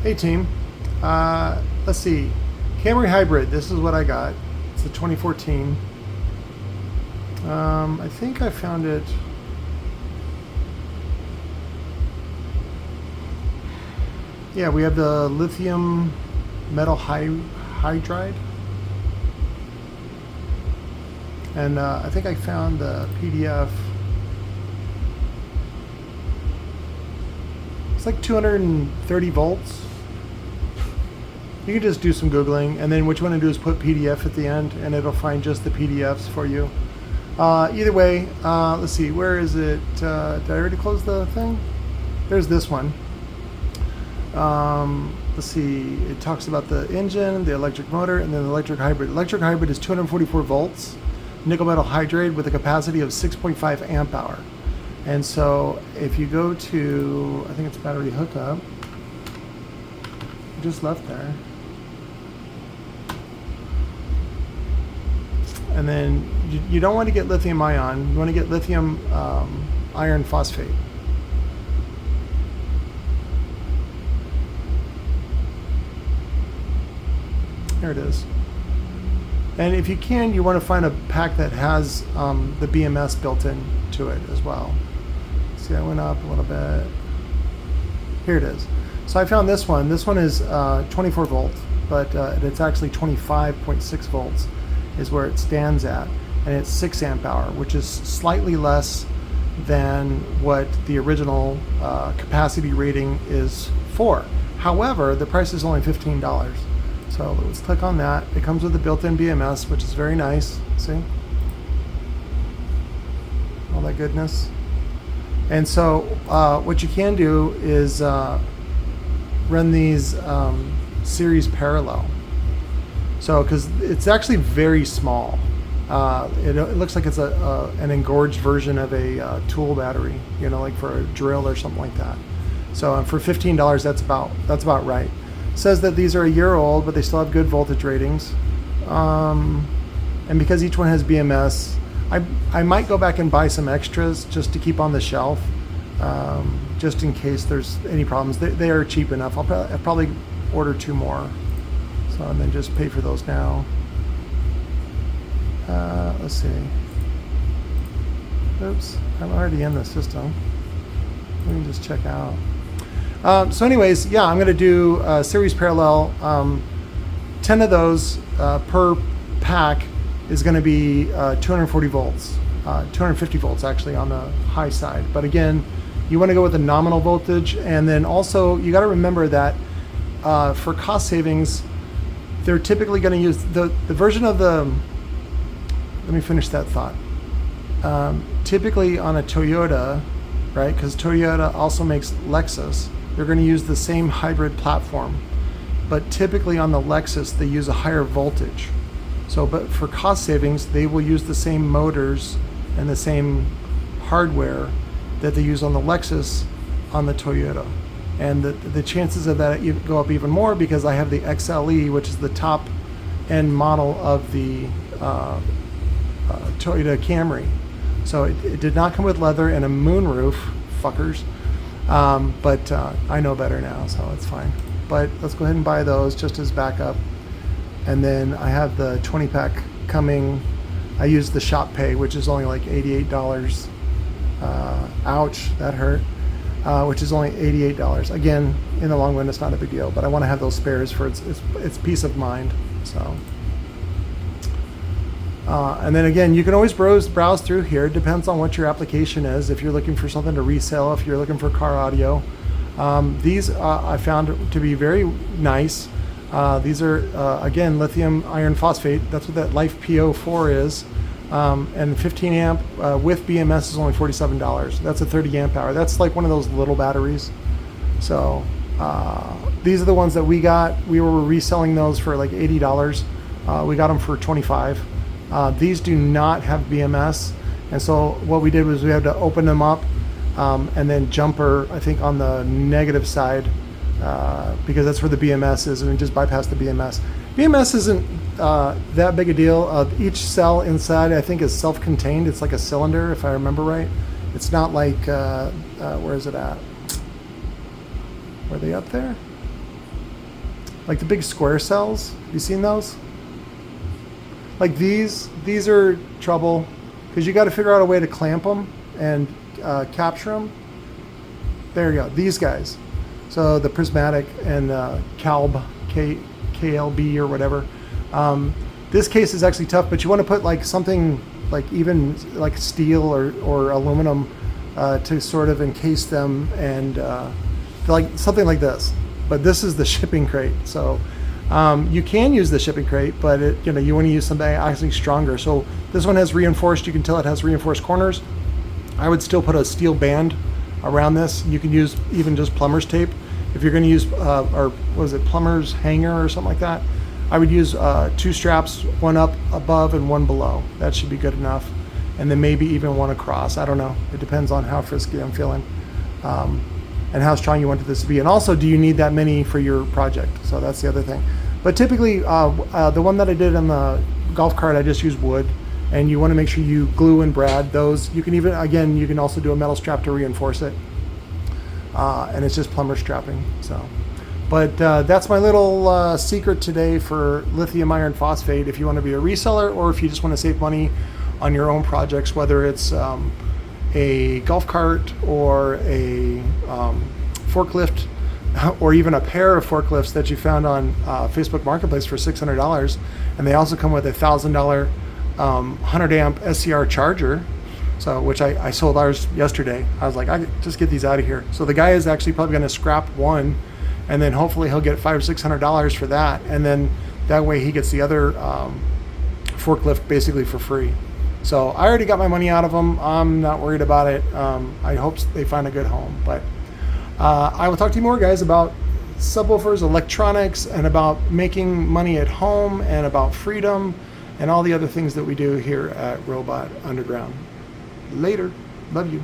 Hey team, let's see, Camry Hybrid, this is what I got. It's a 2014. I think I found it. Yeah, we have the lithium metal hydride. And I think I found the PDF. It's like 230 volts. You can just do some Googling, and then what you want to do is put PDF at the end, and it'll find just the PDFs for you. Either way, let's see, where is it? Did I already close the thing? There's this one. Let's see, it talks about the engine, the electric motor, and then the electric hybrid. Electric hybrid is 244 volts, nickel metal hydride with a capacity of 6.5 amp hour. And so if you go to, I think it's battery hookup, just left there. And then you don't want to get lithium ion, you want to get lithium iron phosphate. There it is. And if you can, you want to find a pack that has the BMS built in to it as well. See, I went up a little bit. Here it is. So I found this one. This one is 24 volt, but it's actually 25.6 volts is where it stands at. And it's 6 amp hour, which is slightly less than what the original capacity rating is for. However, the price is only $15. So let's click on that. It comes with a built-in BMS, which is very nice. See? All that goodness. And so what you can do is run these series parallel. So, because it's actually very small. It looks like it's an engorged version of a tool battery, you know, like for a drill or something like that. So for $15, that's about right. It says that these are a year old, but they still have good voltage ratings. And because each one has BMS, I might go back and buy some extras just to keep on the shelf, just in case there's any problems. They are cheap enough. I'll probably order 2 more. So, and then just pay for those now. Let's see. Oops, I'm already in the system. Let me just check out. So anyways, yeah, I'm going to do series parallel. 10 of those per pack is going to be 240 volts, 250 volts actually on the high side. But again, you want to go with a nominal voltage. And then also you got to remember that for cost savings, they're typically going to use the version of the, let me finish that thought. Typically on a Toyota, right, because Toyota also makes Lexus, they're going to use the same hybrid platform. But typically on the Lexus, they use a higher voltage. So, but for cost savings, they will use the same motors and the same hardware that they use on the Lexus on the Toyota. And the chances of that go up even more because I have the XLE, which is the top end model of the Toyota Camry. So it did not come with leather and a moonroof, fuckers. But I know better now, so it's fine. But let's go ahead and buy those just as backup. And then I have the 20 pack coming. I use the shop pay, which is only like $88. Ouch, that hurt. Which is only $88. Again, in the long run, it's not a big deal, but I want to have those spares for its peace of mind. So, and then again, you can always browse through here. It depends on what your application is. If you're looking for something to resell, if you're looking for car audio, these I found to be very nice. These are again lithium iron phosphate. That's what that LIFEPO4 is. And 15 amp with BMS is only $47. That's a 30 amp hour. That's like one of those little batteries. So these are the ones that we got. We were reselling those for like $80. We got them for $25. These do not have BMS. And so what we did was we had to open them up and then jumper, I think, on the negative side because that's where the BMS is, and we just bypass the BMS. BMS isn't that big a deal. Each cell inside, I think, is self-contained. It's like a cylinder, if I remember right. It's not like, where is it at? Were they up there? like the big square cells. You seen those? Like these are trouble because you got to figure out a way to clamp them and capture them. There you go, these guys. So the Prismatic and KLB or whatever. This case is actually tough, but you want to put like something like even like steel or aluminum to sort of encase them, and like something like this. But this is the shipping crate, so you can use the shipping crate, but you want to use something actually stronger. So this one has reinforced. You can tell it has reinforced corners. I would still put a steel band around this. You can use even just plumber's tape if you're going to use, or was it plumber's hanger or something like that. I would use 2 straps, one up above and one below. That should be good enough. And then maybe even one across. I don't know. It depends on how frisky I'm feeling and how strong you want this to be. And also, do you need that many for your project? So that's the other thing. But typically, the one that I did on the golf cart, I just used wood. And you want to make sure you glue and brad those. You can even, again, you can also do a metal strap to reinforce it. And it's just plumber strapping. So. But that's my little secret today for lithium iron phosphate if you want to be a reseller or if you just want to save money on your own projects, whether it's a golf cart or a forklift or even a pair of forklifts that you found on Facebook Marketplace for $600. And they also come with a $1,000 100 amp SCR charger. So, which I sold ours yesterday. I was like, I just get these out of here. So the guy is actually probably going to scrap one, and then hopefully he'll get $500 or $600 for that, and then that way he gets the other forklift basically for free. So I already got my money out of them. I'm not worried about it. I hope they find a good home. But I will talk to you more, guys, about subwoofers, electronics, and about making money at home, and about freedom, and all the other things that we do here at Robot Underground. Later. Love you.